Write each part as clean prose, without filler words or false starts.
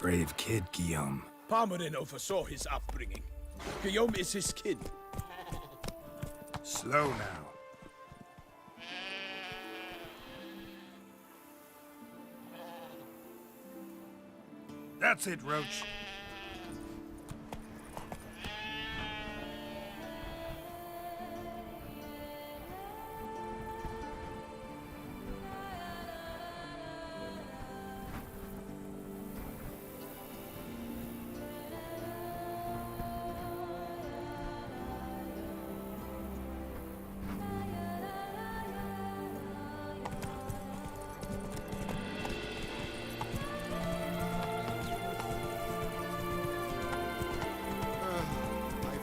brave kid, Guillaume. Parmerin oversaw his upbringing. Guillaume is his kin. Slow now. That's it, Roach.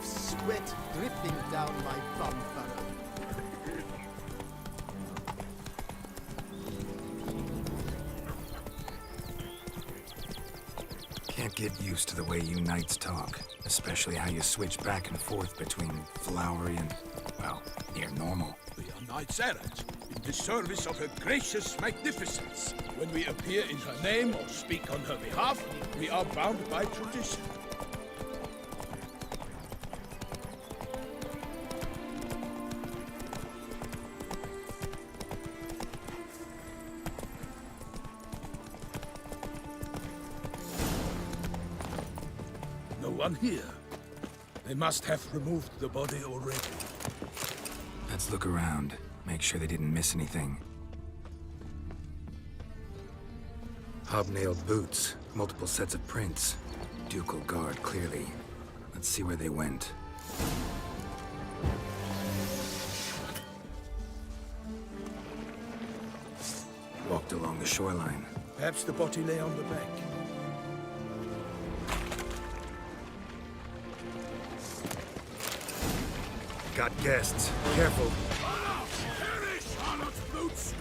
Sweat dripping down my bum furrow. Can't get used to the way you knights talk, especially how you switch back and forth between flowery and, well, near normal. We are knights errant, in the service of her gracious magnificence. When we appear in her name or speak on her behalf, we are bound by tradition. No one here. They must have removed the body already. Let's look around, make sure they didn't miss anything. Hobnailed boots, multiple sets of prints. Ducal guard, clearly. Let's see where they went. Walked along the shoreline. Perhaps the body lay on the bank. Got guests. Careful. Perish, Charlotte's boots!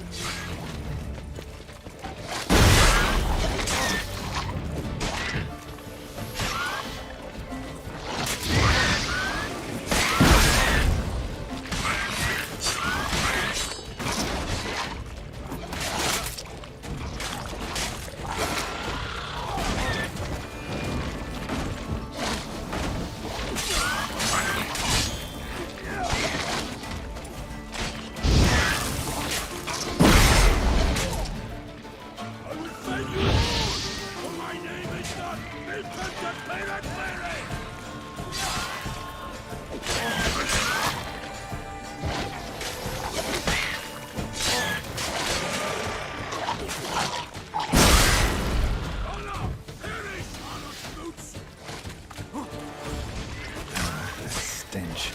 Stench.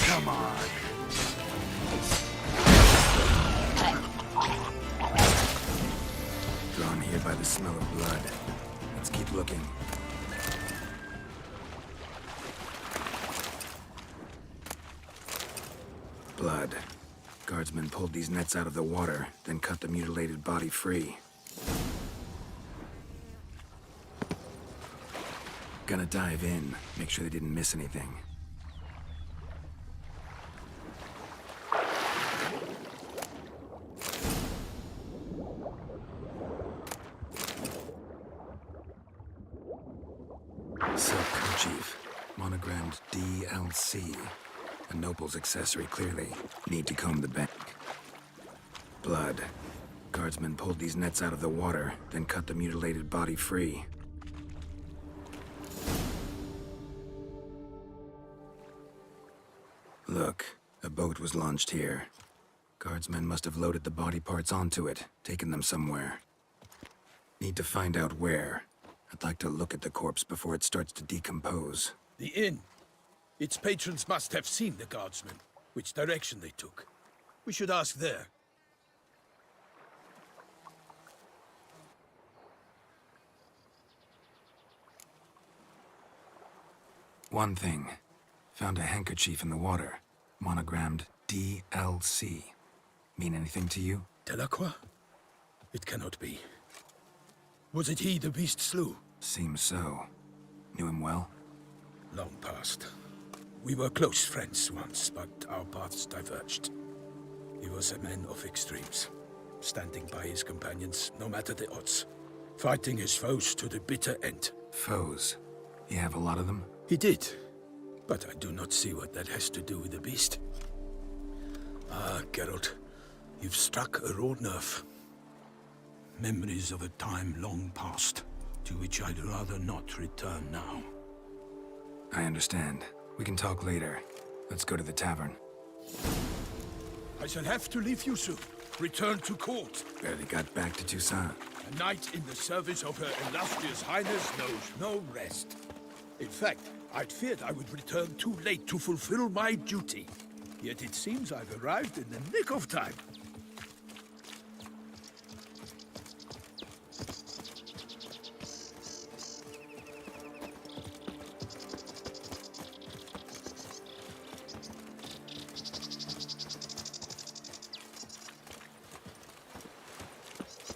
Come on. Drawn here by the smell of blood. Let's keep looking. Blood. Guardsmen pulled these nets out of the water, then cut the mutilated body free. Gonna dive in, make sure they didn't miss anything. Silk kerchief, monogrammed DLC. A noble's accessory, clearly. Need to comb the bank. Blood. Guardsmen pulled these nets out of the water, then cut the mutilated body free. Look, a boat was launched here. Guardsmen must have loaded the body parts onto it, taken them somewhere. Need to find out where. I'd like to look at the corpse before it starts to decompose. The inn. Its patrons must have seen the guardsmen, which direction they took. We should ask there. One thing. Found a handkerchief in the water. Monogrammed DLC. Mean anything to you? Delacroix? It cannot be. Was it he the beast slew? Seems so. Knew him well? Long past. We were close friends once, but our paths diverged. He was a man of extremes, standing by his companions, no matter the odds. Fighting his foes to the bitter end. Foes? You have a lot of them? He did, but I do not see what that has to do with the beast. Ah, Geralt, you've struck a raw nerve. Memories of a time long past, to which I'd rather not return now. I understand. We can talk later. Let's go to the tavern. I shall have to leave you soon. Return to court. Barely got back to Toussaint. A knight in the service of Her Illustrious Highness knows no rest. In fact, I'd feared I would return too late to fulfill my duty. Yet it seems I've arrived in the nick of time.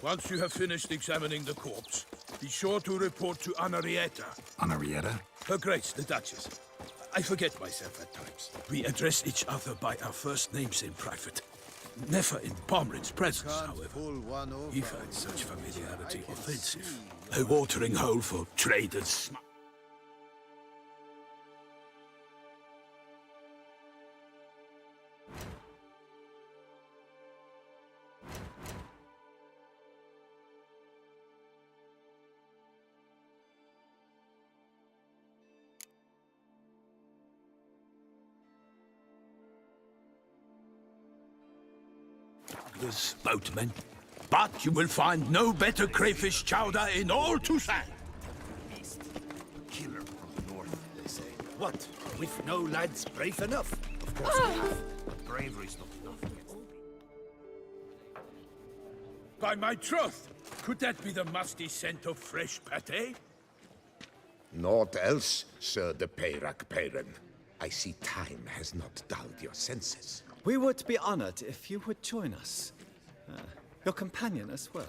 Once you have finished examining the corpse, be sure to report to Anarietta. Anarietta? Her Grace, the Duchess. I forget myself at times. We address each other by our first names in private. Never in Pomrin's presence, however. He finds such familiarity offensive. A watering hole for traitors. Boatmen. But you will find no better crayfish chowder in all Toussaint. Beast. Killer from the north, they say. What? With no lads brave enough? Of course we have. But bravery's not enough yet. By my troth, could that be the musty scent of fresh pâté? Naught else, Sir de Peyrac Peyran. I see time has not dulled your senses. We would be honored if you would join us. Your companion as well.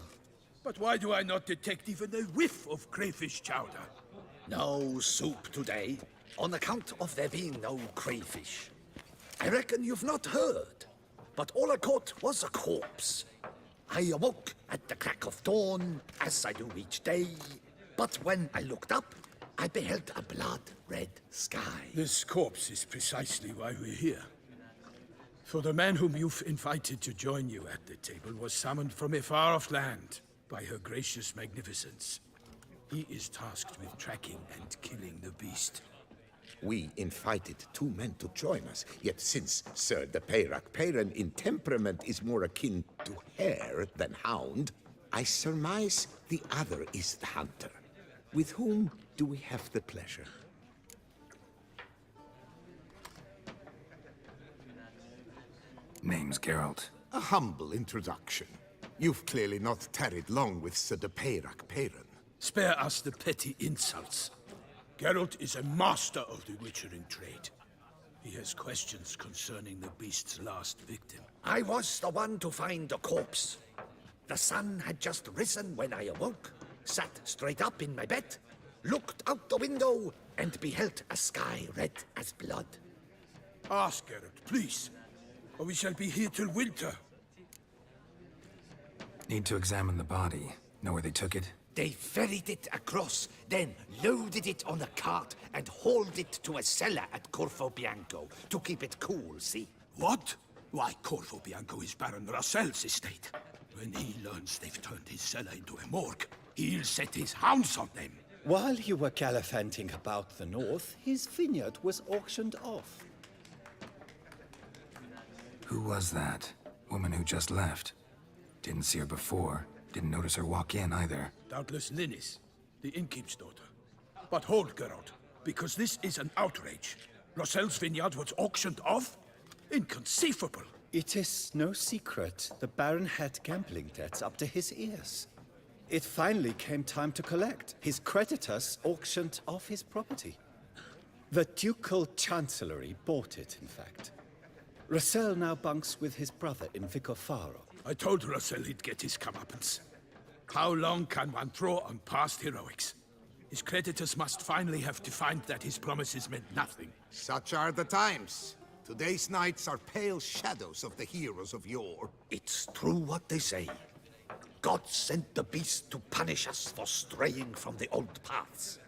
But why do I not detect even a whiff of crayfish chowder? No soup today, on account of there being no crayfish. I reckon you've not heard, but all I caught was a corpse. I awoke at the crack of dawn, as I do each day, but when I looked up, I beheld a blood-red sky. This corpse is precisely why we're here. For the man whom you've invited to join you at the table was summoned from a far-off land by Her Gracious Magnificence. He is tasked with tracking and killing the beast. We invited two men to join us, yet since Sir de Peyrac Peyran in temperament is more akin to hare than hound, I surmise the other is the hunter. With whom do we have the pleasure? Name's Geralt. A humble introduction. You've clearly not tarried long with Sir de Peyrac Peyran. Spare us the petty insults. Geralt is a master of the witchering trade. He has questions concerning the beast's last victim. I was the one to find the corpse. The sun had just risen when I awoke, sat straight up in my bed, looked out the window, and beheld a sky red as blood. Ask Geralt, please, or we shall be here till winter. Need to examine the body. Know where they took it? They ferried it across, then loaded it on a cart and hauled it to a cellar at Corvo Bianco to keep it cool, see? What? Why, Corvo Bianco is Baron Rassel's estate. When he learns they've turned his cellar into a morgue, he'll set his hounds on them. While you were gallivanting about the north, his vineyard was auctioned off. Who was that? Woman who just left. Didn't see her before. Didn't notice her walk in either. Doubtless Linnis, the innkeep's daughter. But hold, Geralt, because this is an outrage. Rossel's vineyard was auctioned off? Inconceivable. It is no secret the Baron had gambling debts up to his ears. It finally came time to collect. His creditors auctioned off his property. The Ducal Chancellery bought it, in fact. Rossel now bunks with his brother in Vicofaro. I told Rossel he'd get his comeuppance. How long can one throw on past heroics? His creditors must finally have defined that his promises meant nothing. Such are the times. Today's knights are pale shadows of the heroes of yore. It's true what they say. God sent the beast to punish us for straying from the old paths.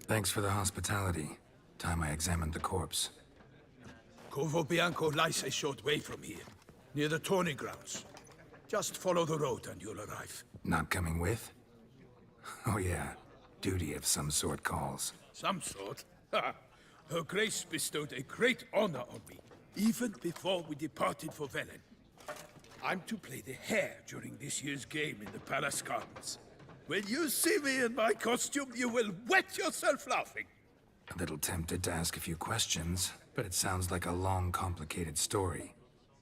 Thanks for the hospitality. Time I examined the corpse. Corvo Bianco lies a short way from here, near the tourney grounds. Just follow the road and you'll arrive. Not coming with? Oh yeah, duty of some sort calls. Some sort? Ha! Her Grace bestowed a great honor on me, even before we departed for Velen. I'm to play the hare during this year's game in the Palace Gardens. When you see me in my costume, you will wet yourself laughing. A little tempted to ask a few questions, but it sounds like a long, complicated story.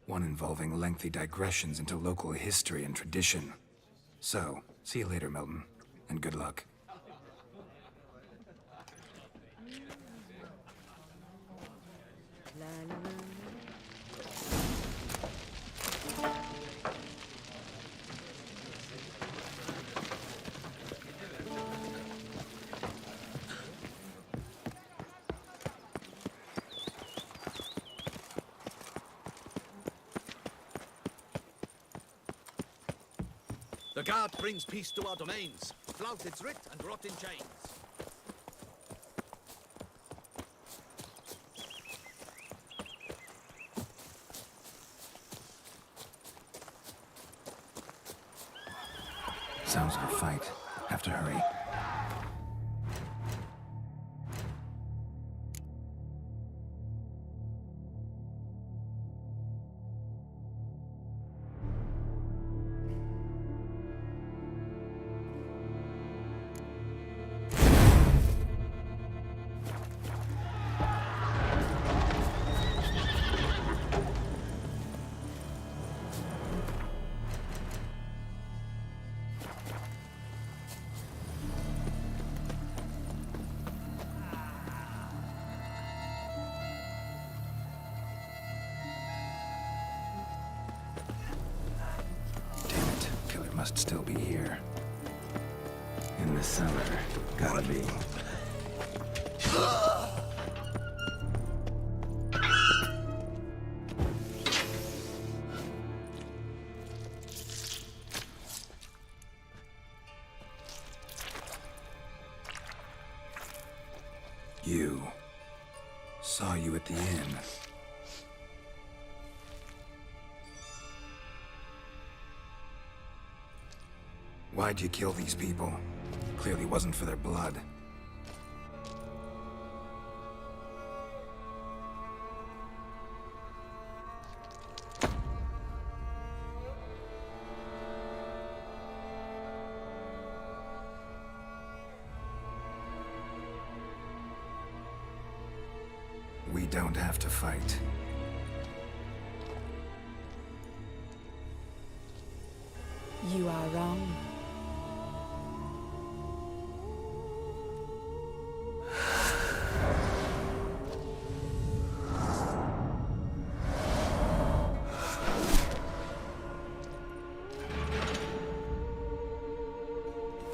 One involving lengthy digressions into local history and tradition. So, see you later, Milton, and good luck. The guard brings peace to our domains. Flout its writ and rot in chains. Sounds like a fight. Have to hurry. Must still be here. In the cellar. Gotta be. You. Saw you at the inn. Why'd you kill these people? Clearly wasn't for their blood. We don't have to fight. You are wrong.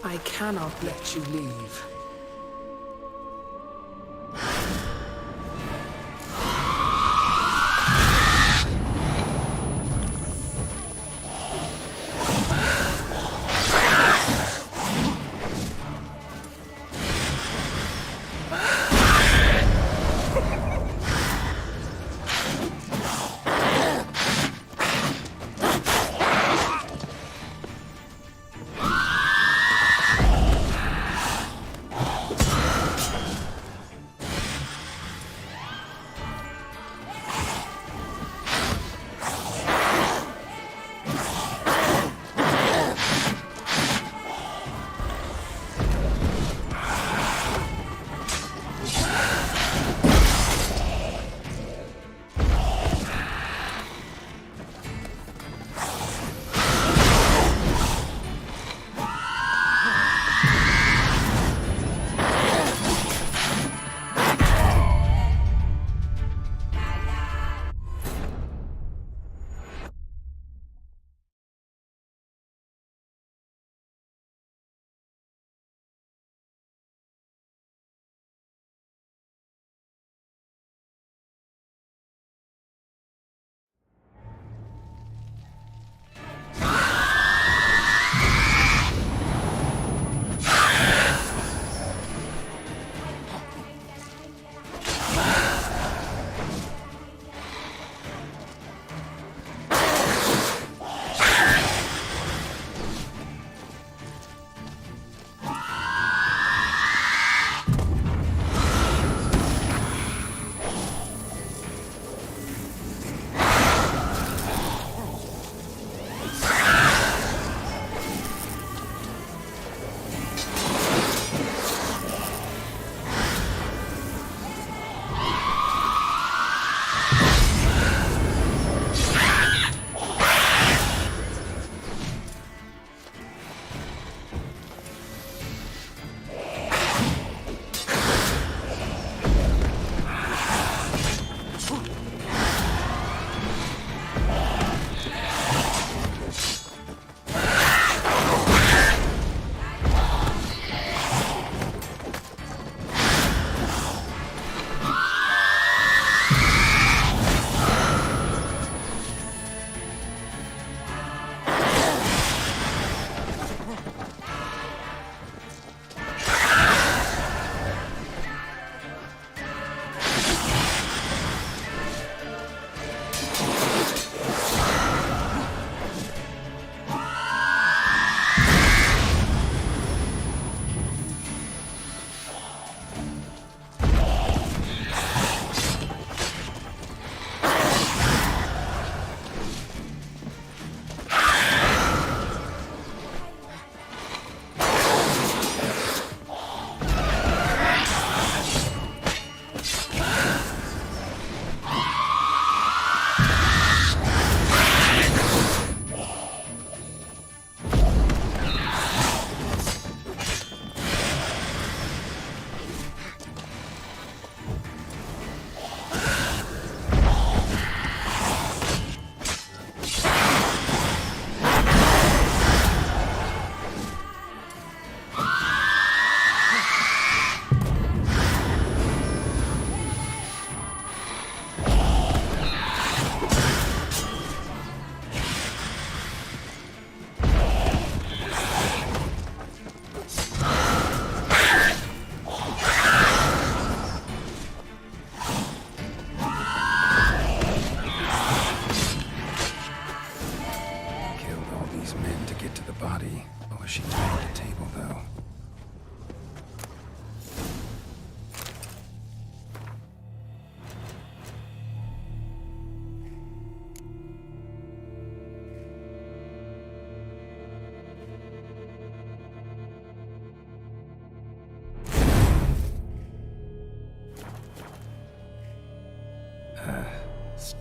I cannot let you leave.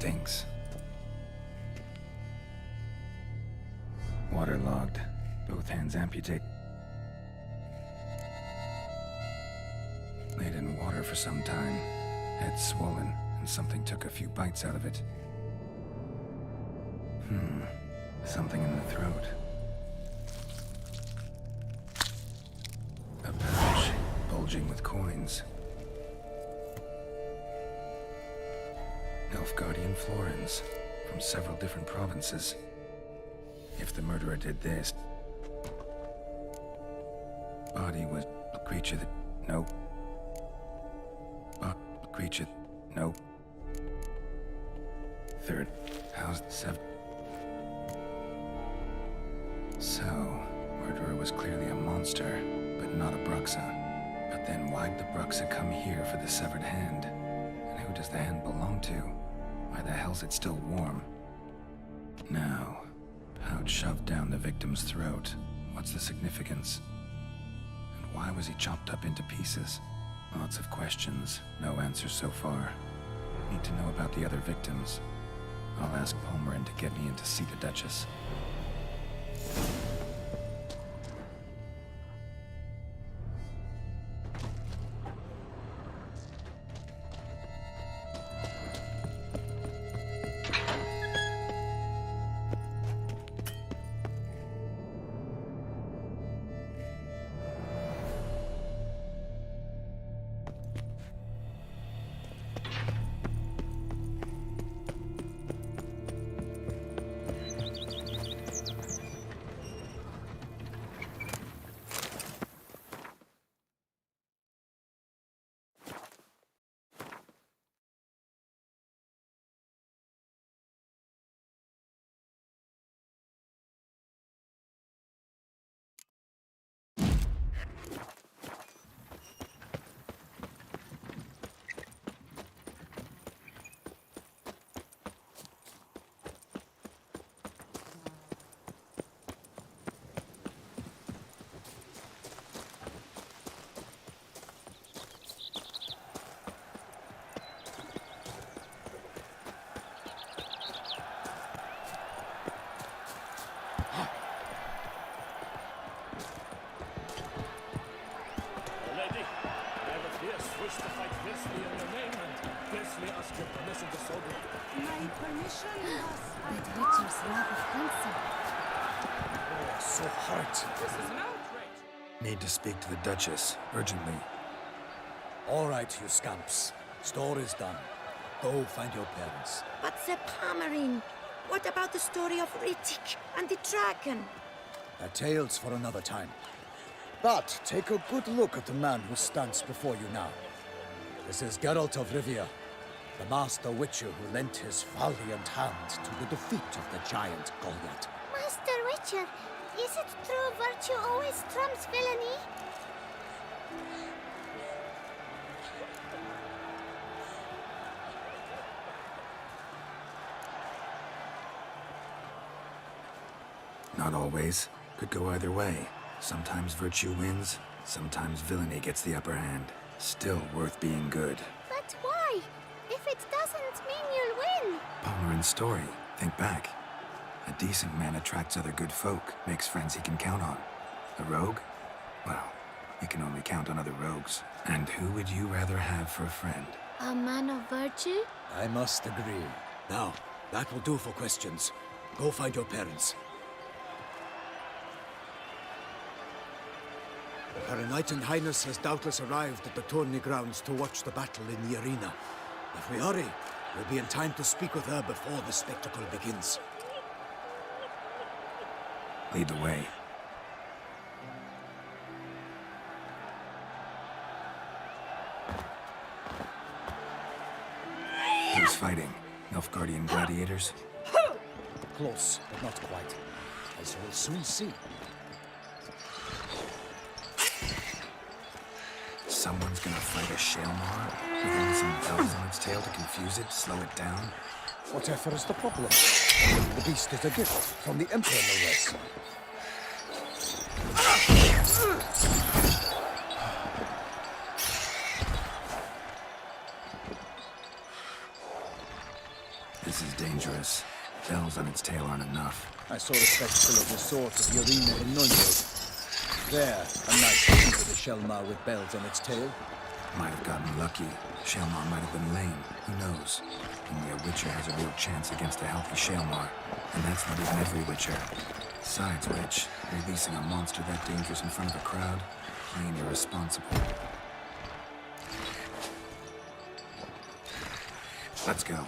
stinks. Waterlogged. Both hands amputated. Laid in water for some time. Head swollen, and something took a few bites out of it. Something in the throat. A pouch, bulging with coins. Nilfgaardian florins, from several different provinces. If the murderer did this... Body was a creature that... Nope. Creature... Nope. Third, housed seven... So, murderer was clearly a monster, but not a Bruxa. But then why'd the Bruxa come here for the severed hand? And who does the hand belong to? Why the hell's it still warm? Now, pouch shoved down the victim's throat. What's the significance? And why was he chopped up into pieces? Lots of questions, no answers so far. Need to know about the other victims. I'll ask Palmerin to get me in to see the Duchess. So hard. Need to speak to the Duchess, urgently. All right, you scamps. Store is done. Go find your parents. But Sir Palmerin, what about the story of Rittik and the dragon? They're tales for another time. But take a good look at the man who stands before you now. This is Geralt of Rivia, the master witcher who lent his valiant hand to the defeat of the giant Goliath. Master Witcher, is it true virtue always trumps villainy? Not always. Could go either way. Sometimes virtue wins, sometimes villainy gets the upper hand. Still worth being good. But why? If it doesn't mean you'll win. Palmerin's story. Think back. A decent man attracts other good folk, makes friends he can count on. A rogue? Well, he can only count on other rogues. And who would you rather have for a friend? A man of virtue? I must agree. Now, that will do for questions. Go find your parents. Her Knighten Highness has doubtless arrived at the tourney grounds to watch the battle in the arena. If we hurry, we'll be in time to speak with her before the spectacle begins. Lead the way. Who's fighting? Nilfgaardian gladiators? Close, but not quite. As you'll soon see. Someone's gonna fight a Shaelmaar? With only some bells on its tail to confuse it, slow it down? Whatever is the problem? The beast is a gift from the Emperor, no less. This Pirate's Tale aren't enough. I saw the spectacle of the swords of Yorina and Nunez. There, a knight looking for the Shelmar with bells on its tail. Might have gotten lucky. Shelmar might have been lame. Who knows? Only a Witcher has a real chance against a healthy Shelmar. And that's not even every Witcher. Besides which, releasing a monster that dangerous in front of a crowd, plain irresponsible. Let's go.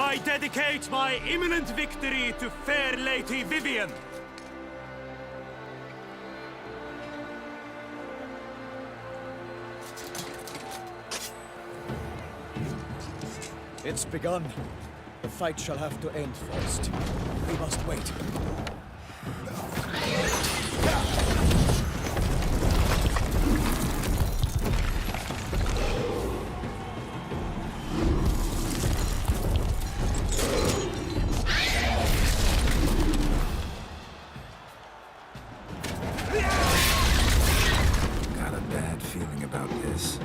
I dedicate my imminent victory to fair Lady Vivian. It's begun. The fight shall have to end first. We must wait. Got a bad feeling about this.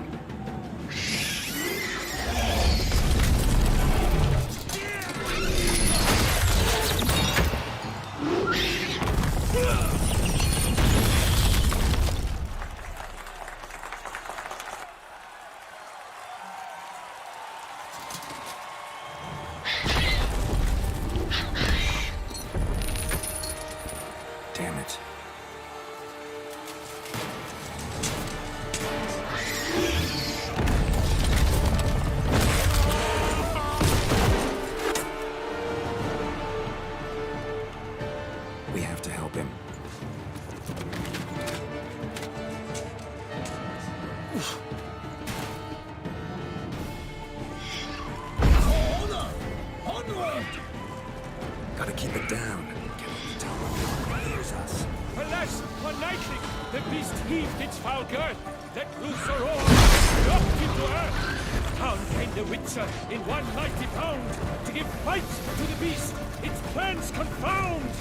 Damn it. We have to help him. Gotta keep it down. Can't tell him he hears us. Alas, one nightly, the beast heaved its foul girth, let loose a roar, dropped into earth. Down came the Witcher in one mighty pound, to give fight to the beast, its plans confound.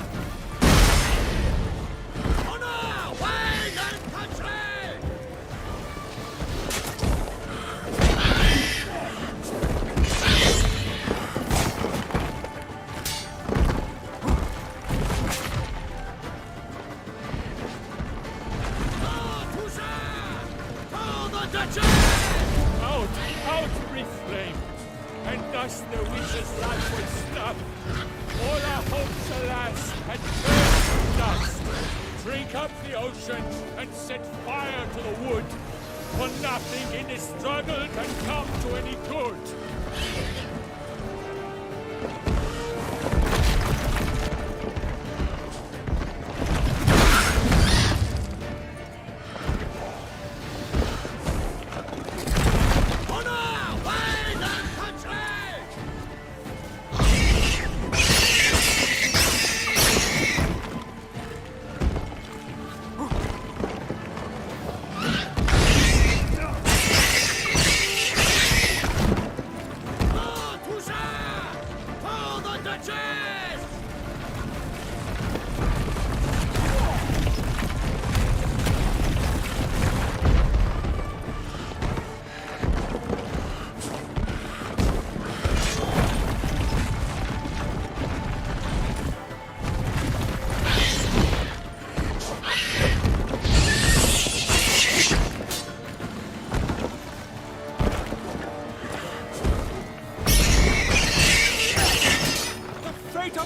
Honor, wide and country! Out, out, brief flame, and thus the witch's life will stop. All our hopes, alas, had turned to dust. Drink up the ocean and set fire to the wood, for nothing in this struggle can come to any good.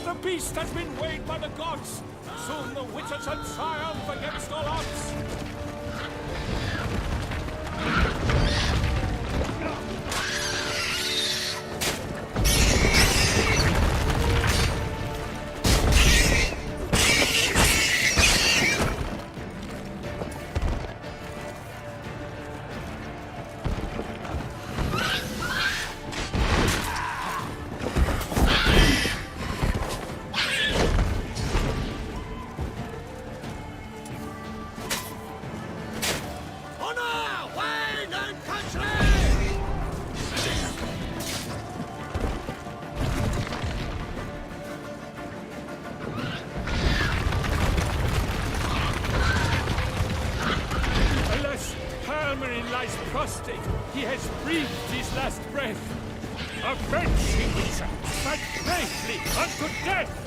The beast has been weighed by the gods. Soon the Witcher shall triumph against all odds. Mermarin lies prostrate. He has breathed his last breath. Avenge him, Witcher! Fight bravely unto death!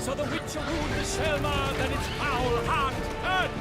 So the Witcher ruled the Selma, then its foul heart turned.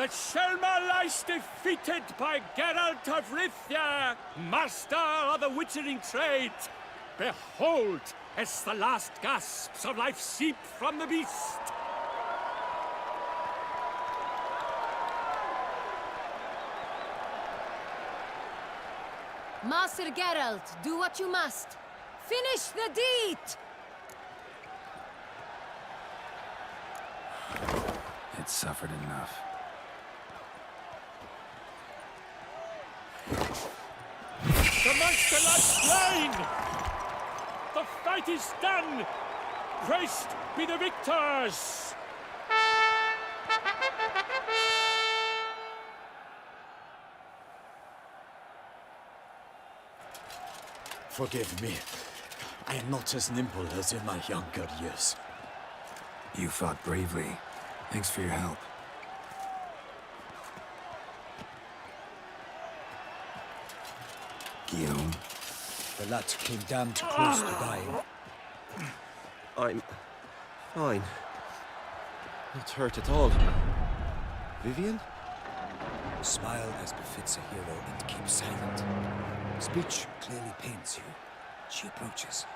that Shelmar lies defeated by Geralt of Rivia, master of the witchering trade. Behold, as the last gasps of life seep from the beast. Master Geralt, do what you must. Finish the deed! It suffered enough. The monster lies slain! The fight is done! Praised be the victors! Forgive me. I am not as nimble as in my younger years. You fought bravely. Thanks for your help. Guillaume? The lad came damned close to dying. I'm fine. Not hurt at all. Vivian? Smile as befits a hero and keep silent. Speech clearly pains you. She approaches.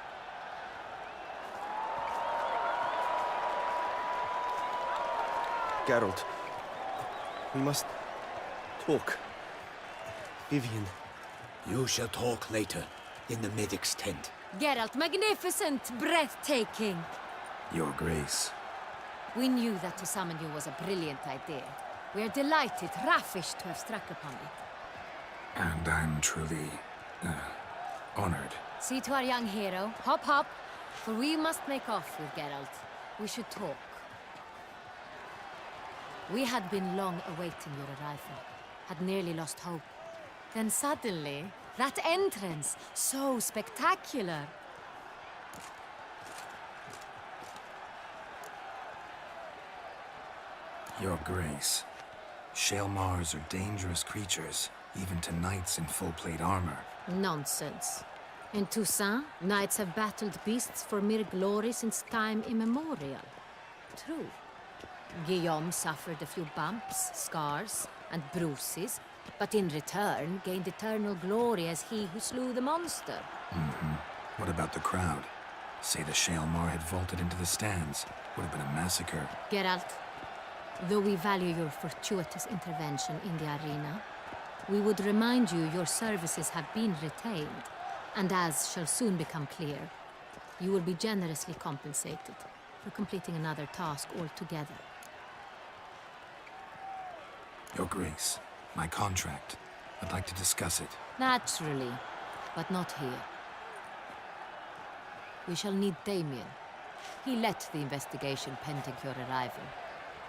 Geralt. We must talk. Vivian. You shall talk later, in the medic's tent. Geralt, magnificent, breathtaking. Your Grace. We knew that to summon you was a brilliant idea. We are delighted, ravished to have struck upon it. And I'm truly, honored. See to our young hero. Hop, hop. For we must make off with Geralt. We should talk. We had been long awaiting your arrival. Had nearly lost hope. Then suddenly, that entrance, so spectacular. Your Grace. Shaelmars are dangerous creatures, even to knights in full plate armor. Nonsense. In Toussaint, knights have battled beasts for mere glory since time immemorial. True. Guillaume suffered a few bumps, scars, and bruises, but in return gained eternal glory as he who slew the monster. What about the crowd? Say the Shaelmar had vaulted into the stands. Would have been a massacre. Geralt, though we value your fortuitous intervention in the arena, we would remind you your services have been retained, and as shall soon become clear, you will be generously compensated for completing another task altogether. Your Grace, my contract. I'd like to discuss it. Naturally, but not here. We shall need Damien. He led the investigation pending your arrival.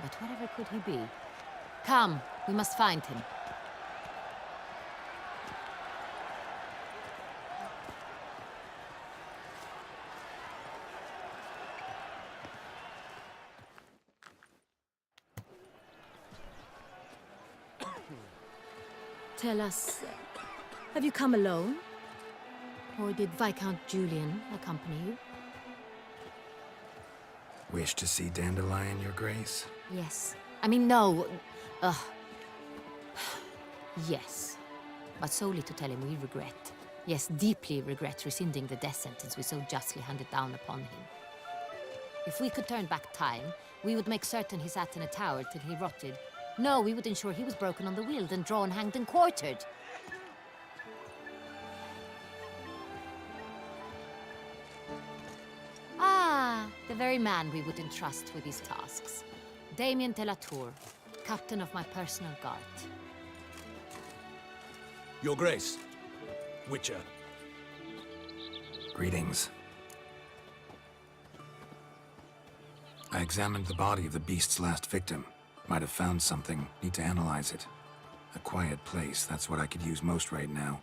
But wherever could he be? Come, we must find him. Tell us, have you come alone? Or did Viscount Julian accompany you? Wish to see Dandelion, Your Grace? Yes. I mean, no. Yes. But solely to tell him we regret. Yes, deeply regret rescinding the death sentence we so justly handed down upon him. If we could turn back time, we would make certain he sat in a tower till he rotted. No, we would ensure he was broken on the wheel, then drawn, hanged, and quartered. Ah, the very man we would entrust with these tasks. Damien de la Tour, captain of my personal guard. Your Grace. Witcher. Greetings. I examined the body of the beast's last victim. Might have found something. Need to analyze it. A quiet place, that's what I could use most right now.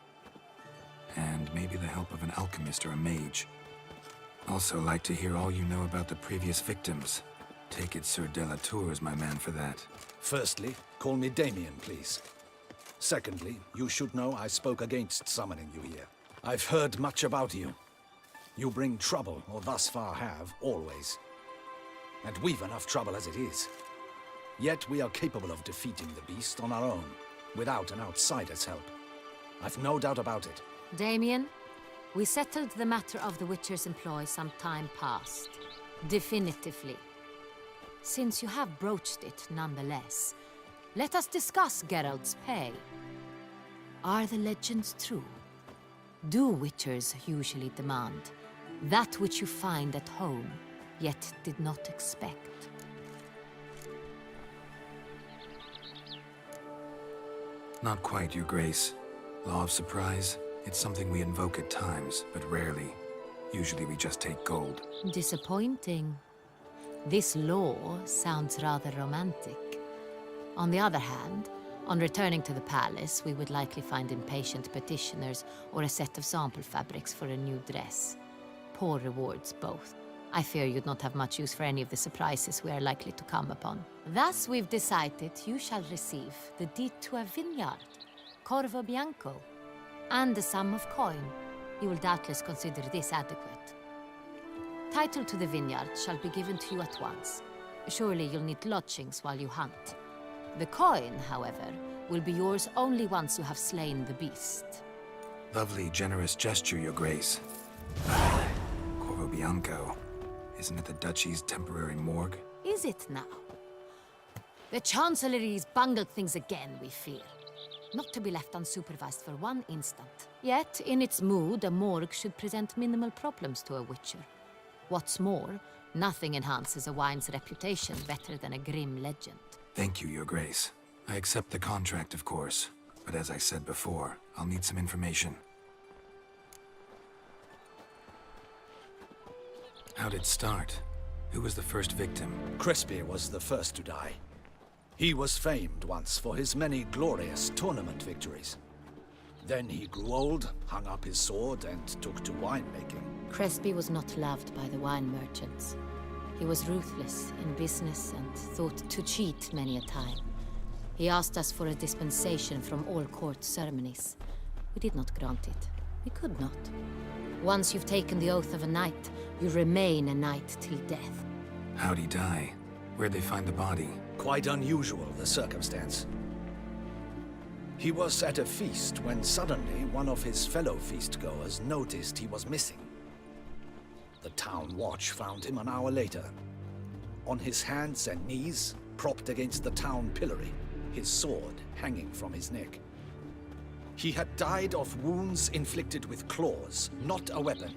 And maybe the help of an alchemist or a mage. Also like to hear all you know about the previous victims. Take it Sir de la Tour is my man for that. Firstly, call me Damien, please. Secondly, you should know I spoke against summoning you here. I've heard much about you. You bring trouble, or thus far have, always. And we've enough trouble as it is. Yet we are capable of defeating the beast on our own, without an outsider's help. I've no doubt about it. Damien, we settled the matter of the Witcher's employ some time past. Definitively. Since you have broached it nonetheless, let us discuss Geralt's pay. Are the legends true? Do Witchers usually demand that which you find at home, yet did not expect? Not quite, Your Grace. Law of surprise, it's something we invoke at times, but rarely. Usually we just take gold. Disappointing. This law sounds rather romantic. On the other hand, on returning to the palace, we would likely find impatient petitioners or a set of sample fabrics for a new dress. Poor rewards, both. I fear you'd not have much use for any of the surprises we are likely to come upon. Thus, we've decided you shall receive the deed to a vineyard, Corvo Bianco, and a sum of coin. You will doubtless consider this adequate. Title to the vineyard shall be given to you at once. Surely you'll need lodgings while you hunt. The coin, however, will be yours only once you have slain the beast. Lovely, generous gesture, Your Grace. Corvo Bianco. Isn't it the Duchy's temporary morgue? Is it now? The Chancellery's bungled things again, we fear. Not to be left unsupervised for one instant. Yet, in its mood, a morgue should present minimal problems to a Witcher. What's more, nothing enhances a wine's reputation better than a grim legend. Thank you, Your Grace. I accept the contract, of course. But as I said before, I'll need some information. How'd it start? Who was the first victim? Crespi was the first to die. He was famed once for his many glorious tournament victories. Then he grew old, hung up his sword, and took to winemaking. Crespi was not loved by the wine merchants. He was ruthless in business and thought to cheat many a time. He asked us for a dispensation from all court ceremonies. We did not grant it. We could not. Once you've taken the oath of a knight, you remain a knight till death. How'd he die? Where'd they find the body? Quite unusual, the circumstance. He was at a feast when suddenly one of his fellow feastgoers noticed he was missing. The town watch found him an hour later. On his hands and knees, propped against the town pillory, his sword hanging from his neck. He had died of wounds inflicted with claws, not a weapon.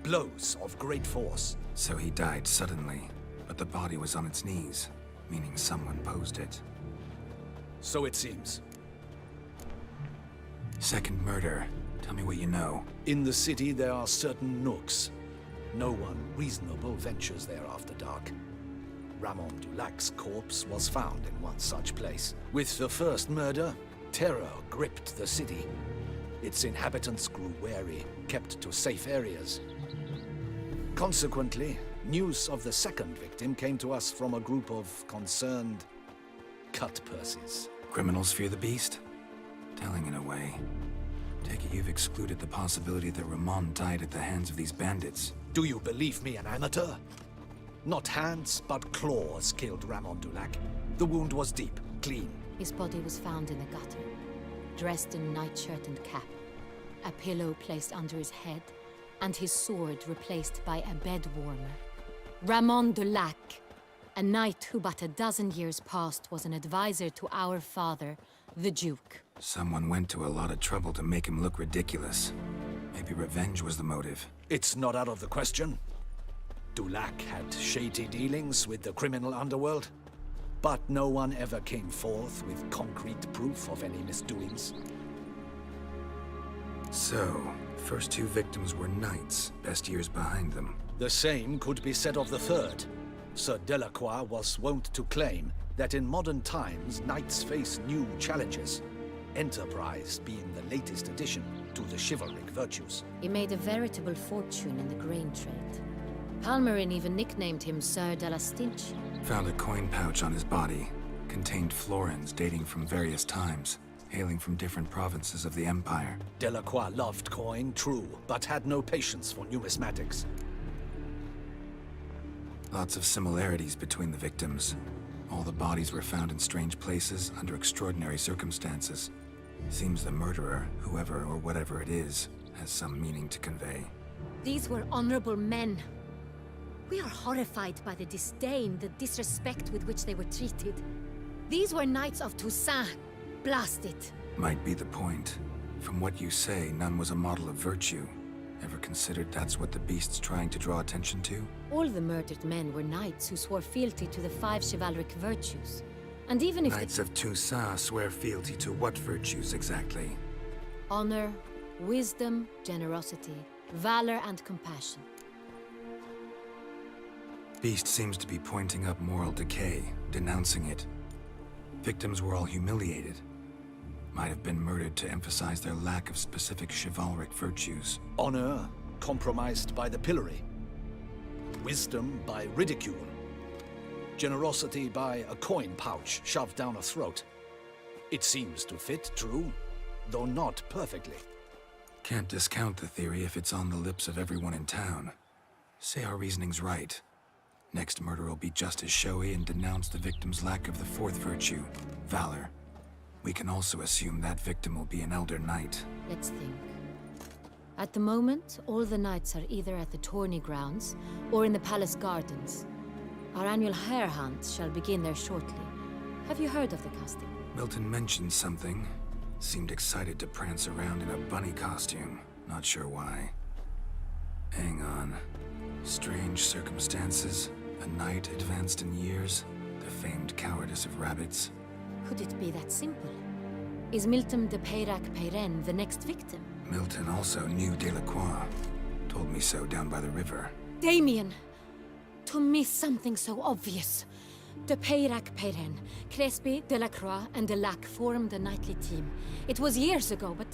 Blows of great force. So he died suddenly, but the body was on its knees, meaning someone posed it. So it seems. Second murder. Tell me what you know. In the city there are certain nooks. No one reasonable ventures there after dark. Ramon Dulac's corpse was found in one such place. With the first murder, terror gripped the city. Its inhabitants grew wary, kept to safe areas. Consequently, news of the second victim came to us from a group of concerned cut-purses. Criminals fear the beast? Telling in a way. Take it you've excluded the possibility that Ramon died at the hands of these bandits. Do you believe me an amateur? Not hands, but claws killed Ramon Dulac. The wound was deep, clean. His body was found in a gutter, dressed in nightshirt and cap, a pillow placed under his head, and his sword replaced by a bed warmer. Ramon Dulac, a knight who but a dozen years past was an advisor to our father, the Duke. Someone went to a lot of trouble to make him look ridiculous. Maybe revenge was the motive. It's not out of the question. Dulac had shady dealings with the criminal underworld, but no one ever came forth with concrete proof of any misdoings. So, first two victims were knights, best years behind them. The same could be said of the third. Sir Delacroix was wont to claim that in modern times, knights face new challenges, enterprise being the latest addition to the chivalric virtues. He made a veritable fortune in the grain trade. Palmerin even nicknamed him Sir de la Stinch. Found a coin pouch on his body. Contained florins dating from various times, hailing from different provinces of the Empire. Delacroix loved coin, true, but had no patience for numismatics. Lots of similarities between the victims. All the bodies were found in strange places under extraordinary circumstances. Seems the murderer, whoever or whatever it is, has some meaning to convey. These were honorable men. We are horrified by the disdain, the disrespect with which they were treated. These were knights of Toussaint. Blast it. Might be the point. From what you say, none was a model of virtue. Ever considered that's what the beast's trying to draw attention to? All the murdered men were knights who swore fealty to the 5 chivalric virtues. And even if Knights of Toussaint swear fealty to what virtues exactly? honor, wisdom, generosity, valor, and compassion. Beast seems to be pointing up moral decay, denouncing it. Victims were all humiliated. Might have been murdered to emphasize their lack of specific chivalric virtues. Honor compromised by the pillory. Wisdom by ridicule. Generosity by a coin pouch shoved down a throat. It seems to fit true, though not perfectly. Can't discount the theory if it's on the lips of everyone in town. Say our reasoning's right. Next murder will be just as showy and denounce the victim's lack of the 4th virtue, valor. We can also assume that victim will be an elder knight. Let's think. At the moment, all the knights are either at the tourney grounds or in the palace gardens. Our annual hare hunt shall begin there shortly. Have you heard of the custom? Milton mentioned something. Seemed excited to prance around in a bunny costume. Not sure why. Hang on. Strange circumstances. A knight advanced in years. The famed cowardice of rabbits. Could it be that simple? Is Milton de Peyrac-Peyren the next victim? Milton also knew Delacroix. Told me so down by the river. Damien! To miss something so obvious. De Peyrac-Peyren, Crespi, Delacroix, and Delac formed a knightly team. It was years ago, but...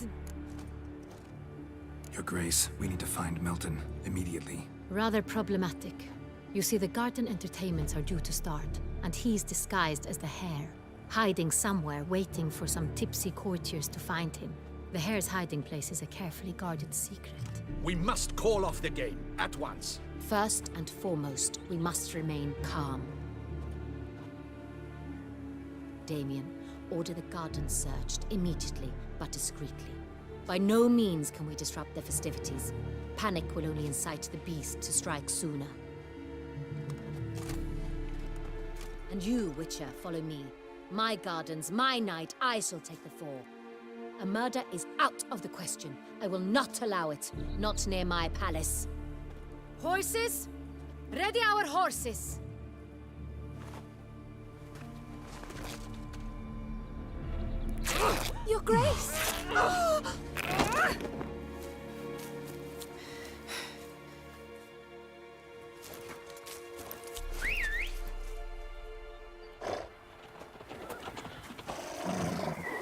Your Grace, we need to find Milton, immediately. rather problematic. You see, the garden entertainments are due to start, and he's disguised as the hare, hiding somewhere, waiting for some tipsy courtiers to find him. The hare's hiding place is a carefully guarded secret. We must call off the game, at once. First and foremost, we must remain calm. Damien, order the garden searched immediately, but discreetly. By no means can we disrupt the festivities. Panic will only incite the beast to strike sooner. And you, Witcher, follow me. My gardens, my night, I shall take the fall. A murder is out of the question. I will not allow it. Not near my palace. Horses? Ready our horses! Your Grace!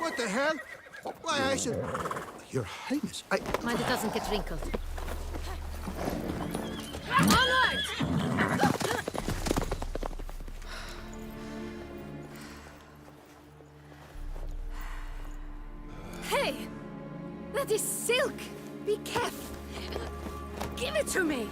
What the hell? Why, I should... Your Highness, I... Mind it doesn't get wrinkled. Onward! Hey! That is silk! Be careful! Give it to me!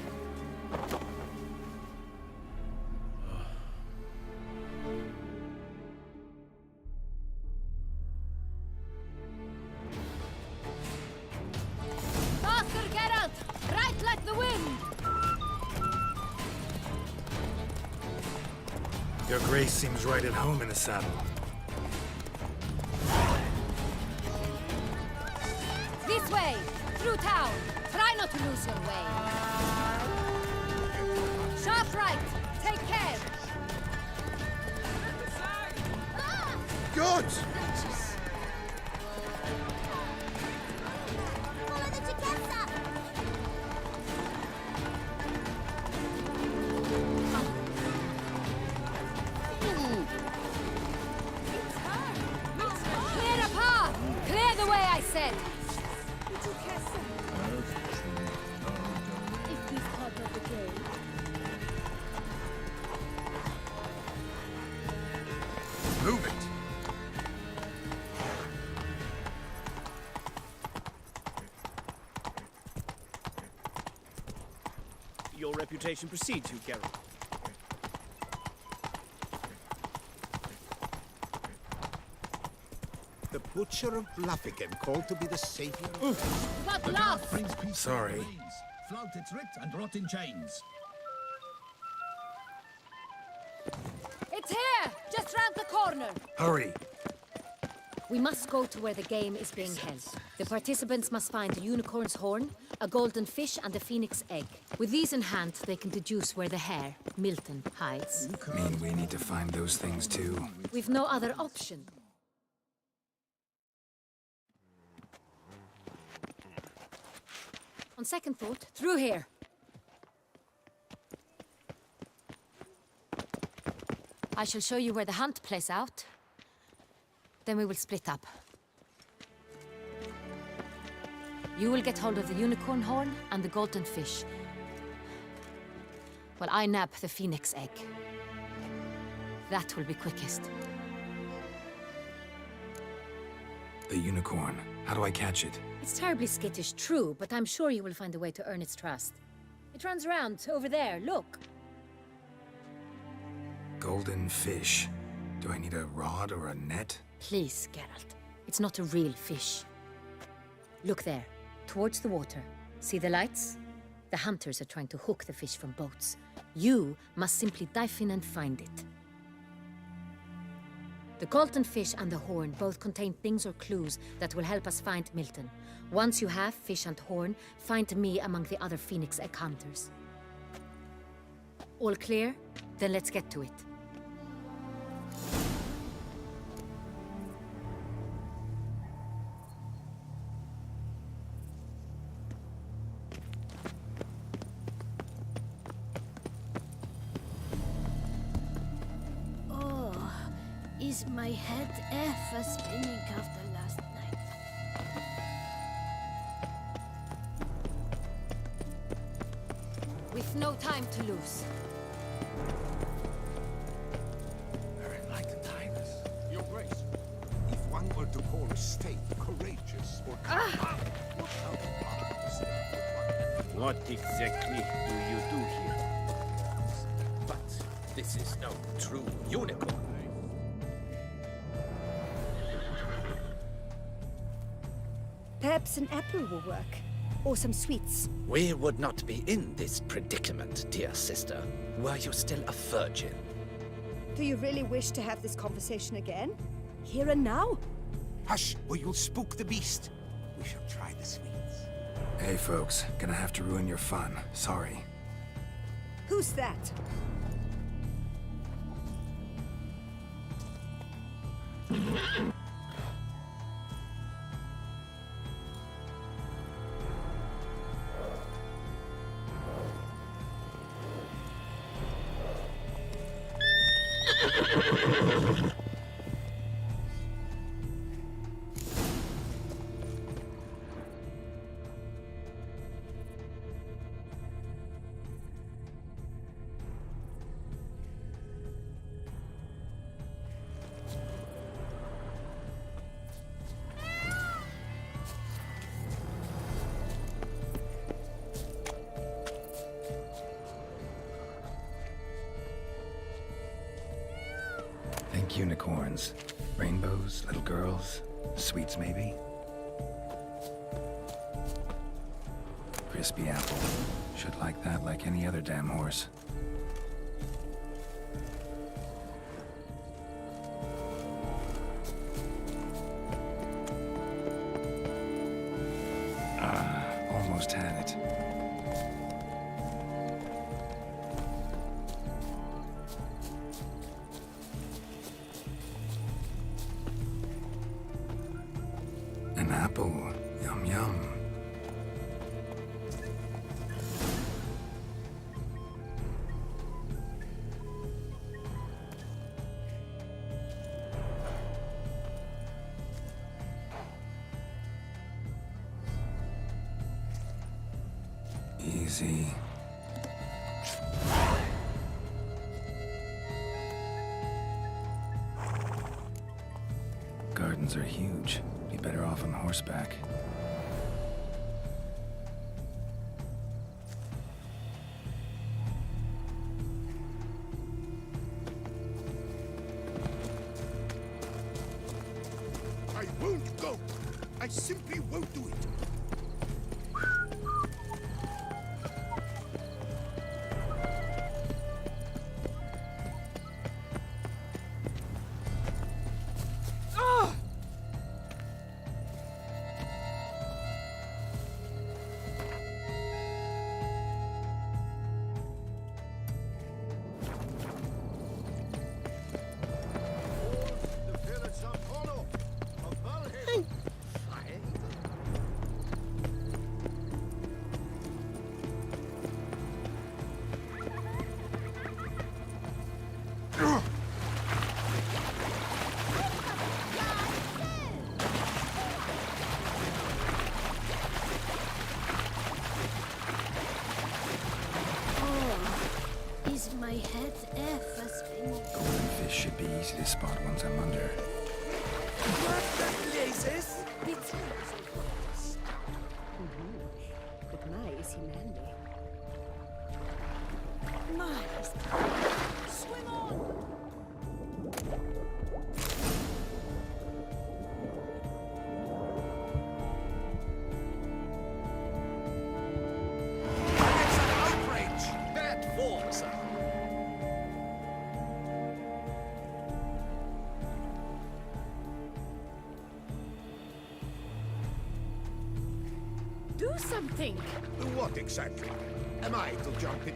Faster, Geralt! Right like the wind! Your Grace seems right at home in the saddle. This way! Through town! Try not to lose your way! Sharp right! Take care! Good! Follow the Chiquesa! Clear a path! Clear the way, I said! Is this part of the game? Move it! Your reputation precedes you, Geralt. The Butcher of Bluffigan, called to be the savior. What lost? Sorry. Flout its writ and rot in chains. It's here! Just round the corner! Hurry! We must go to where the game is being held. The participants must find a unicorn's horn, a golden fish, and a phoenix egg. With these in hand, they can deduce where the hare, Milton, hides. Mean we need to find those things too? We've no other option. On second thought, through here. I shall show you where the hunt plays out. Then we will split up. You will get hold of the unicorn horn and the golden fish. While I nab the phoenix egg. That will be quickest. The unicorn. How do I catch it? It's terribly skittish, true, but I'm sure you will find a way to earn its trust. It runs around, over there, look. Golden fish. Do I need a rod or a net? Please, Geralt. It's not a real fish. Look there, towards the water. See the lights? The hunters are trying to hook the fish from boats. You must simply dive in and find it. The golden fish and the horn both contain things or clues that will help us find Milton. Once you have fish and horn, find me among the other phoenix egg hunters. All clear? Then let's get to it. Is my head ever spinning after last night? We've no time to lose. Like Tyrus. Your Grace, if one were to call a state courageous or What exactly do you do here? But this is no true unicorn. Perhaps an apple will work. Or some sweets. We would not be in this predicament, dear sister, were you still a virgin. Do you really wish to have this conversation again? Here and now? Hush, or you'll spook the beast. We shall try the sweets. Hey folks, gonna have to ruin your fun. Sorry. Who's that? Think unicorns. Rainbows, little girls, sweets maybe? Crispy apple. Should like that like any other damn horse. Almost had it. An apple. Yum, yum. Easy. Gardens are huge. Be better off on horseback. I won't go. I simply won't do it. Is my head ever spinning? Goldfish should be easy to spot once I'm under. What the blazes? But my, is he manly? Nice. Swim on! It's an outrage! Bad form, sir. Do something! What exactly? Am I to jump in?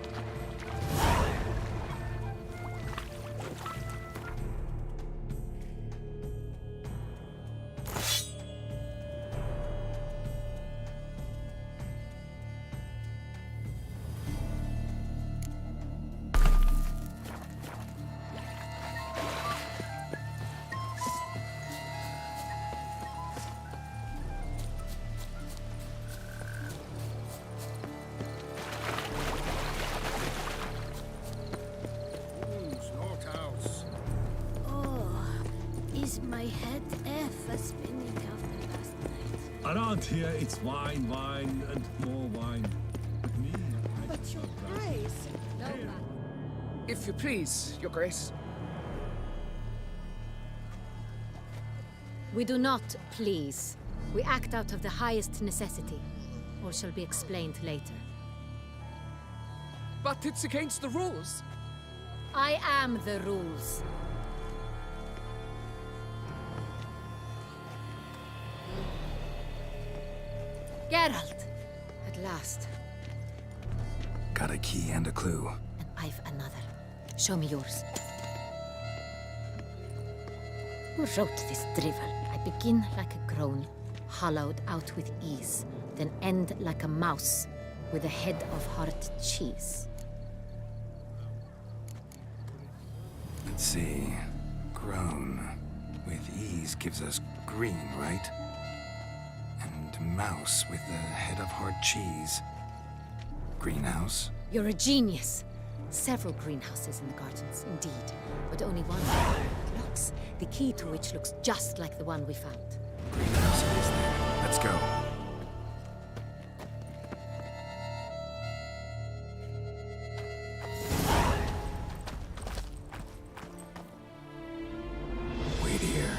Is my head ever spinning after last night? Around here, it's wine, wine, and more wine. But me, But your grace! If you please, your grace. We do not please. We act out of the highest necessity. All shall be explained later. But it's against the rules. I am the rules. Geralt! At last. Got a key and a clue. And I've another. Show me yours. Who wrote this drivel? I begin like a groan, hollowed out with ease, then end like a mouse, with a head of hard cheese. Let's see. Grown. With ease gives us green, right? And mouse with the head of hard cheese. Greenhouse? You're a genius. Several greenhouses in the gardens, indeed, but only one locks, the key to which looks just like the one we found. Greenhouse it is then. Let's go. Wait here.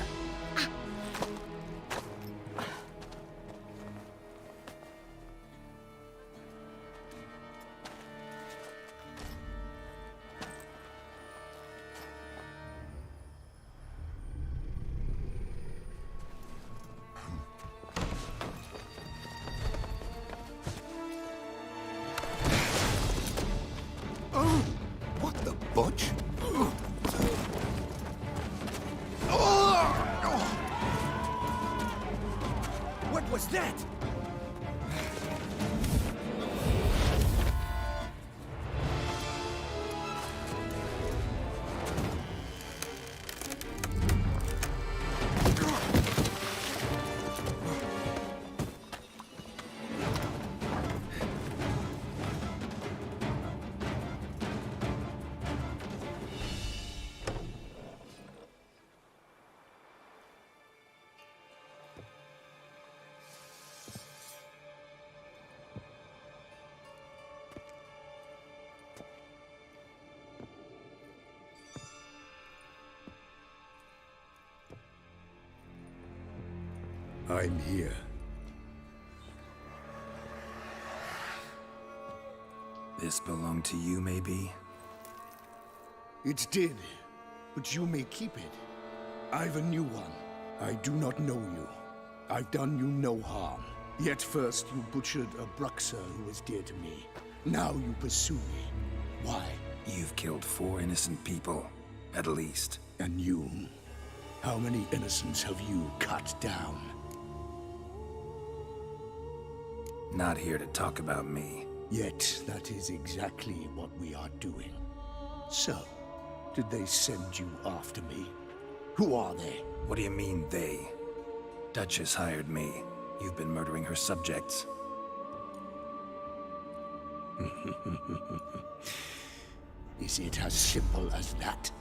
Oh! What the butch? What was that? I'm here. This belonged to you, maybe? It did, but you may keep it. I've a new one. I do not know you. I've done you no harm. Yet first you butchered a Bruxer who was dear to me. Now you pursue me. Why? You've killed 4 innocent people, at least. And you? How many innocents have you cut down? Not here to talk about me. Yet that is exactly what we are doing. So, did they send you after me? Who are they? What do you mean, they? Duchess hired me. You've been murdering her subjects. Is it as simple as that?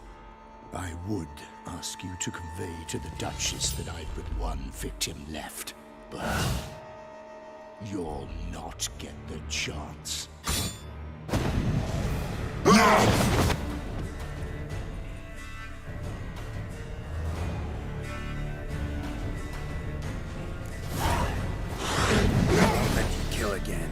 I would ask you to convey to the Duchess that I've but one victim left, but you'll not get the chance. Let you kill again.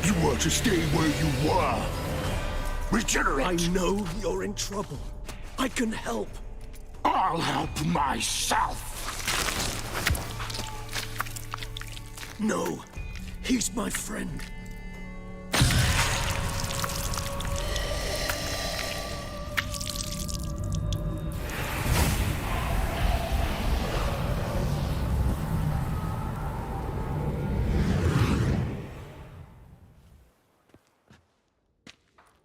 You were to stay where you were. Regenerate! I know you're in trouble. I can help. I'll help myself! No, he's my friend.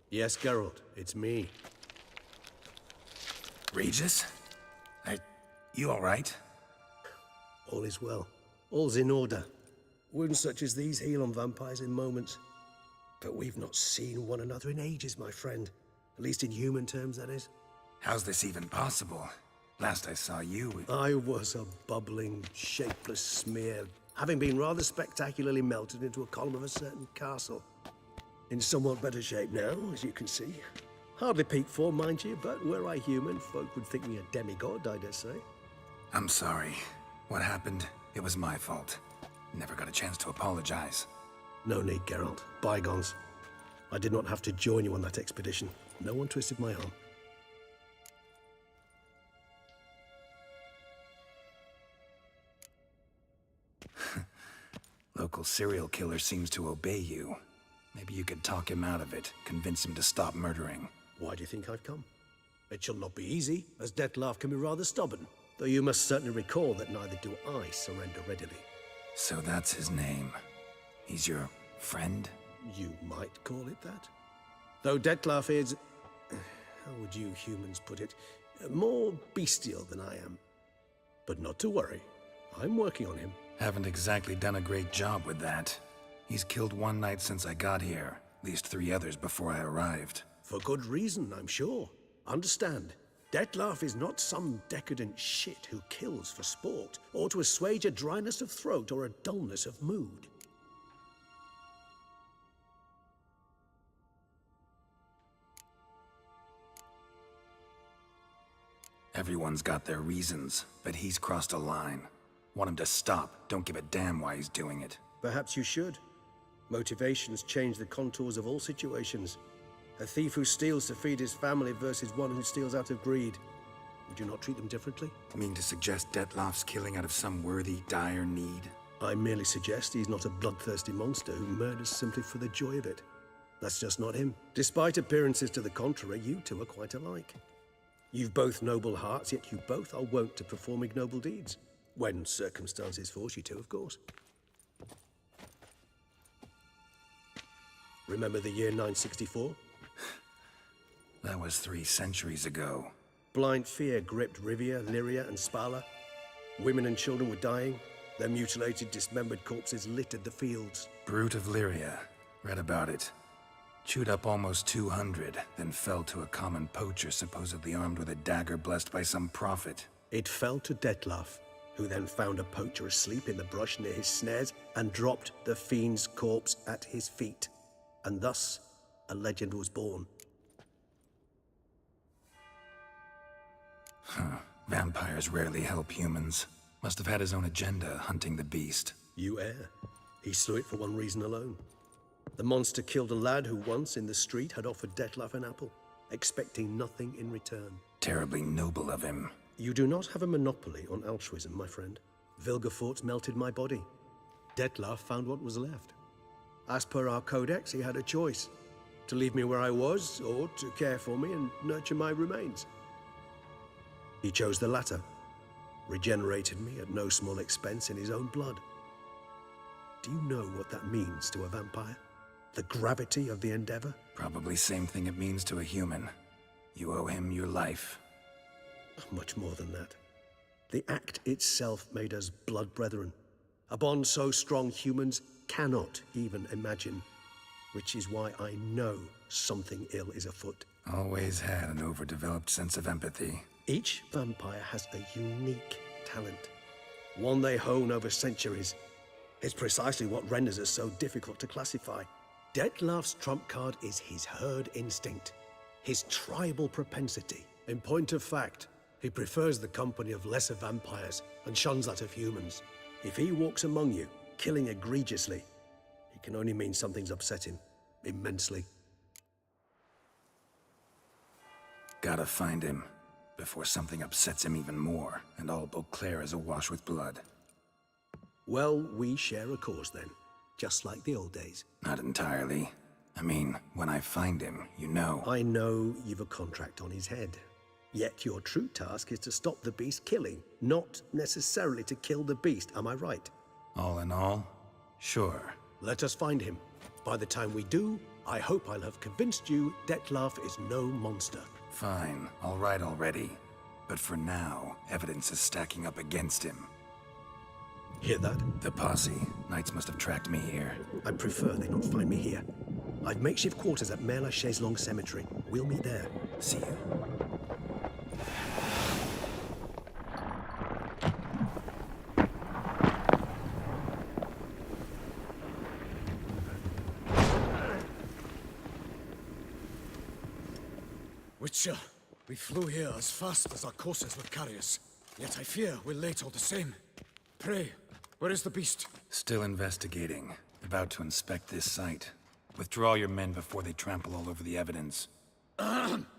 Yes, Geralt, it's me. Regis? You all right? All is well. All's in order. Wounds such as these heal on vampires in moments. But we've not seen one another in ages, my friend. At least in human terms, that is. How's this even possible? Last I saw you... I was a bubbling, shapeless smear, having been rather spectacularly melted into a column of a certain castle. In somewhat better shape now, as you can see. Hardly peak form, mind you, but were I human, folk would think me a demigod, I dare say. I'm sorry. What happened, it was my fault. Never got a chance to apologize. No need, Geralt. Bygones. I did not have to join you on that expedition. No one twisted my arm. Local serial killer seems to obey you. Maybe you could talk him out of it, convince him to stop murdering. Why do you think I've come? It shall not be easy, as Dettlaff can be rather stubborn. Though you must certainly recall that neither do I surrender readily. So that's his name. He's your friend? You might call it that. Though Dettlaff is... how would you humans put it? More bestial than I am. But not to worry. I'm working on him. Haven't exactly done a great job with that. He's killed one knight since I got here. At least 3 others before I arrived. For good reason, I'm sure. Understand, Dettlaff is not some decadent shit who kills for sport, or to assuage a dryness of throat or a dullness of mood. Everyone's got their reasons, but he's crossed a line. Want him to stop, don't give a damn why he's doing it. Perhaps you should. Motivations change the contours of all situations. A thief who steals to feed his family versus one who steals out of greed. Would you not treat them differently? Mean to suggest Dettlaff's killing out of some worthy, dire need? I merely suggest he's not a bloodthirsty monster who murders simply for the joy of it. That's just not him. Despite appearances to the contrary, you two are quite alike. You've both noble hearts, yet you both are wont to perform ignoble deeds. When circumstances force you to, of course. Remember the year 964? That was 3 centuries ago. Blind fear gripped Rivia, Lyria, and Spala. Women and children were dying. Their mutilated, dismembered corpses littered the fields. Brute of Lyria. Read about it. Chewed up almost 200, then fell to a common poacher supposedly armed with a dagger blessed by some prophet. It fell to Dettlaff, who then found a poacher asleep in the brush near his snares and dropped the fiend's corpse at his feet. And thus, a legend was born. Huh. Vampires rarely help humans. Must have had his own agenda, hunting the beast. You err. He slew it for one reason alone. The monster killed a lad who once, in the street, had offered Dettlaff an apple. expecting nothing in return. Terribly noble of him. You do not have a monopoly on altruism, my friend. Vilgefortz melted my body. Dettlaff found what was left. As per our codex, he had a choice: to leave me where I was, or to care for me and nurture my remains. He chose the latter, regenerated me at no small expense in his own blood. Do you know what that means to a vampire? The gravity of the endeavor? Probably same thing it means to a human. You owe him your life. Much more than that. The act itself made us blood brethren. A bond so strong humans cannot even imagine. Which is why I know something ill is afoot. Always had an overdeveloped sense of empathy. Each vampire has a unique talent. One they hone over centuries. It's precisely what renders us so difficult to classify. Dettlaff's trump card is his herd instinct. His tribal propensity. In point of fact, he prefers the company of lesser vampires and shuns that of humans. If he walks among you, killing egregiously, it can only mean something's upset him immensely. Gotta find him before something upsets him even more, and all Beauclair is awash with blood. Well, we share a cause then, just like the old days. Not entirely. I mean, when I find him, you know. I know you've a contract on his head. Yet your true task is to stop the beast killing, not necessarily to kill the beast, am I right? All in all, sure. Let us find him. By the time we do, I hope I'll have convinced you Dettlaff is no monster. Fine, all right already. But for now, evidence is stacking up against him. Hear that? The posse. Knights must have tracked me here. I prefer they not find me here. I've makeshift quarters at Mère la Chaise-Longue Cemetery. We'll meet there. See you. Witcher, we flew here as fast as our courses would carry us. Yet I fear we're late all the same. Pray, where is the beast? Still investigating. About to inspect this site. Withdraw your men before they trample all over the evidence.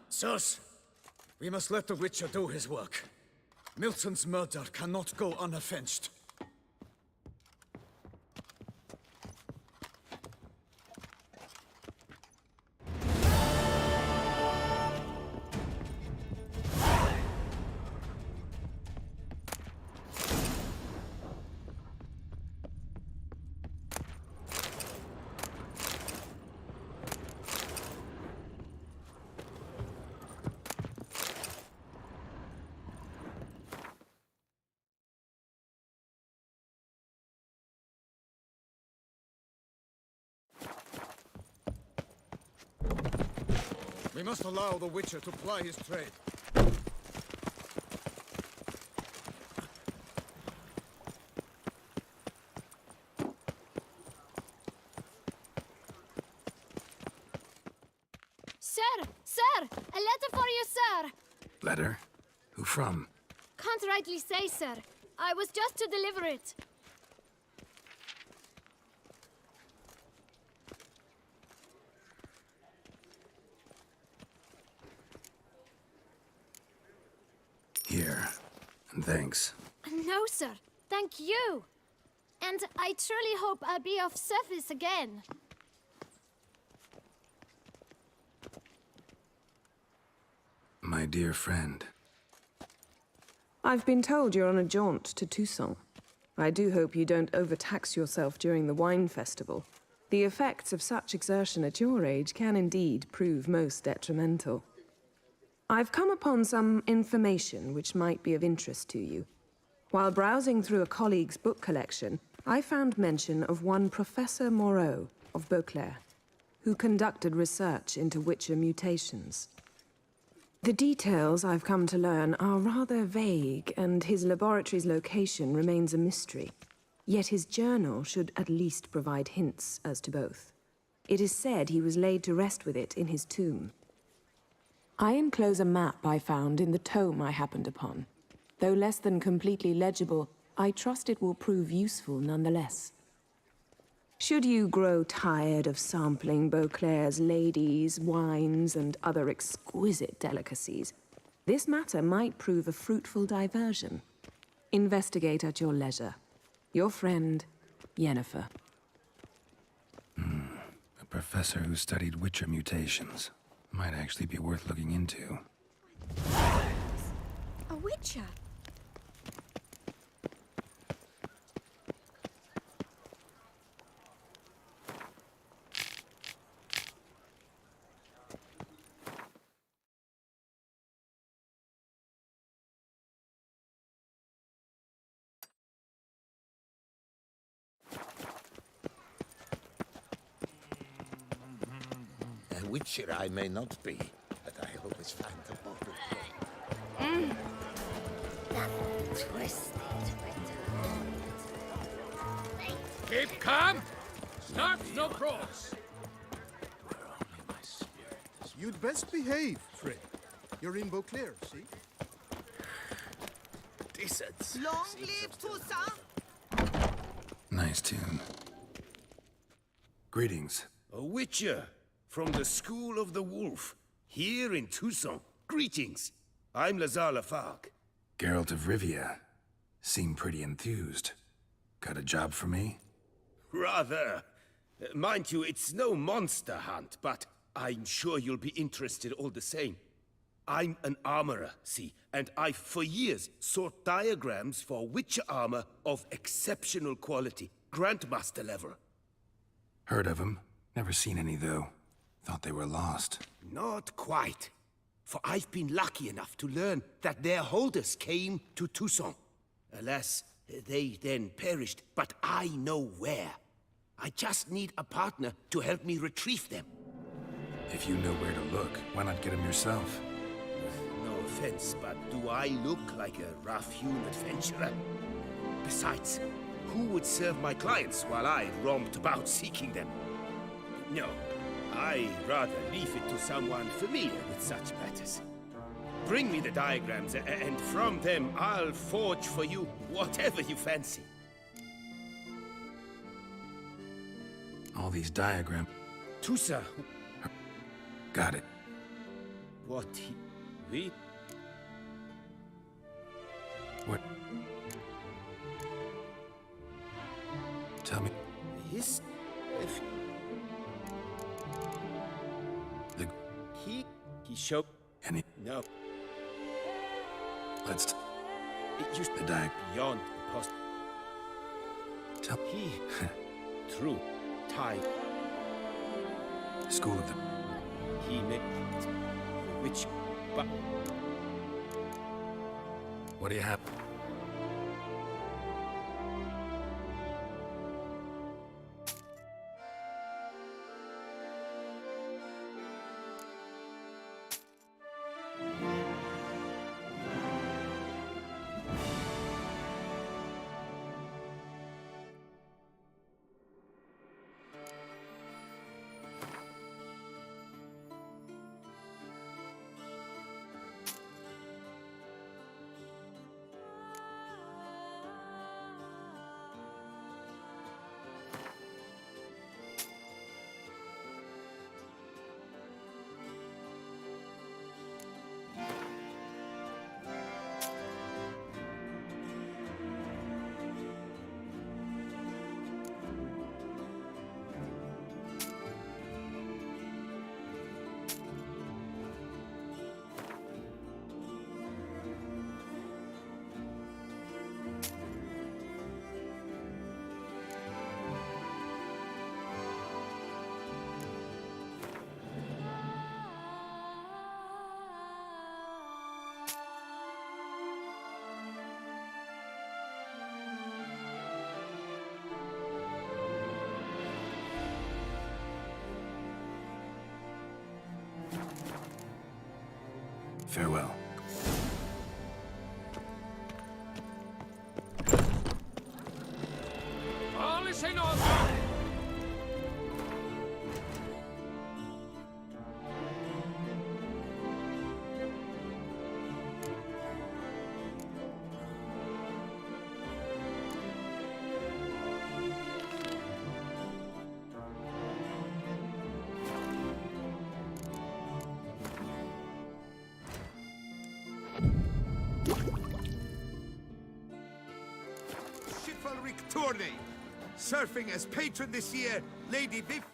Sirs, we must let the Witcher do his work. Milton's murder cannot go unavenged. We must allow the Witcher to ply his trade. Sir! Sir! A letter for you, sir! Letter? Who from? Can't rightly say, sir. I was just to deliver it. Here. And thanks. No, sir. Thank you. And I truly hope I'll be of service again. My dear friend. I've been told you're on a jaunt to Toussaint. I do hope you don't overtax yourself during the wine festival. The effects of such exertion at your age can indeed prove most detrimental. I've come upon some information which might be of interest to you. While browsing through a colleague's book collection, I found mention of one Professor Moreau of Beauclair, who conducted research into Witcher mutations. The details I've come to learn are rather vague, and his laboratory's location remains a mystery. Yet his journal should at least provide hints as to both. It is said he was laid to rest with it in his tomb. I enclose a map I found in the tome I happened upon. Though less than completely legible, I trust it will prove useful nonetheless. Should you grow tired of sampling Beauclair's ladies, wines, and other exquisite delicacies, this matter might prove a fruitful diversion. Investigate at your leisure. Your friend, Yennefer. A professor who studied Witcher mutations. Might actually be worth looking into. A Witcher? A witcher I may not be, but I always find the bottle. Keep calm! Start no cross! You'd best behave, Fred. You're in Beauclair, see? Decent. Long live Toussaint! Nice tune. Greetings. A Witcher from the School of the Wolf, here in Toussaint. Greetings. I'm Lazar Lafargue. Geralt of Rivia. Seem pretty enthused. Got a job for me? Rather. Mind you, it's no monster hunt, but I'm sure you'll be interested all the same. I'm an armorer, see, and I've for years sought diagrams for Witcher armor of exceptional quality, Grandmaster level. Heard of them. Never seen any, though. Thought they were lost. Not quite. For I've been lucky enough to learn that their holders came to Toussaint. Alas, they then perished, but I know where. I just need a partner to help me retrieve them. If you know where to look, why not get them yourself? No offense, but do I look like a rough-hewn adventurer? Besides, who would serve my clients while I romped about seeking them? No, I'd rather leave it to someone familiar with such matters. Bring me the diagrams, and from them I'll forge for you whatever you fancy. All these diagrams. Toussaint. Got it. What we? What? Tell me. His... The... He showed... Any... No. Let's... It used the diag... Beyond post... Tell... He... Through... Time... School of the... He made... Which... But... What do you have? Farewell. All is in order! Ethelric tourney. Surfing as patron this year, Lady Viv